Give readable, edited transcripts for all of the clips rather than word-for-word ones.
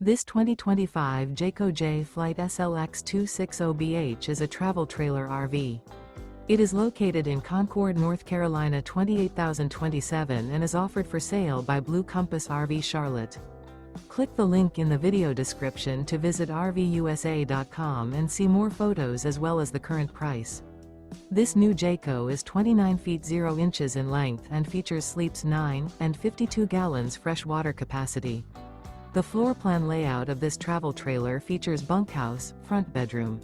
This 2025 Jayco Jay Flight SLX 260BH is a travel trailer RV. It is located in Concord, North Carolina 28027 and is offered for sale by Blue Compass RV Charlotte. Click the link in the video description to visit RVUSA.com and see more photos as well as the current price. This new Jayco is 29 feet 0 inches in length and features sleeps 9 and 52 gallons fresh water capacity. The floor plan layout of this travel trailer features bunkhouse, front bedroom.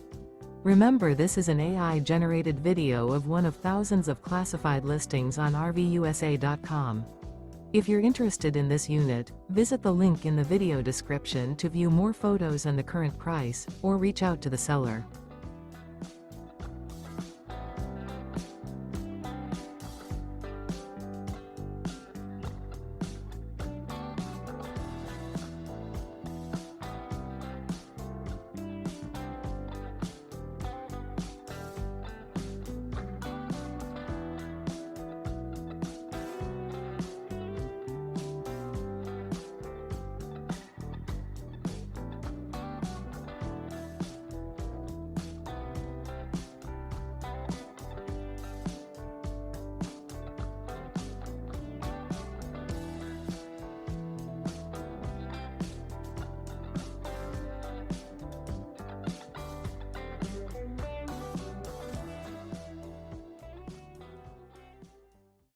Remember, this is an AI-generated video of one of thousands of classified listings on RVUSA.com. If you're interested in this unit, visit the link in the video description to view more photos and the current price, or reach out to the seller.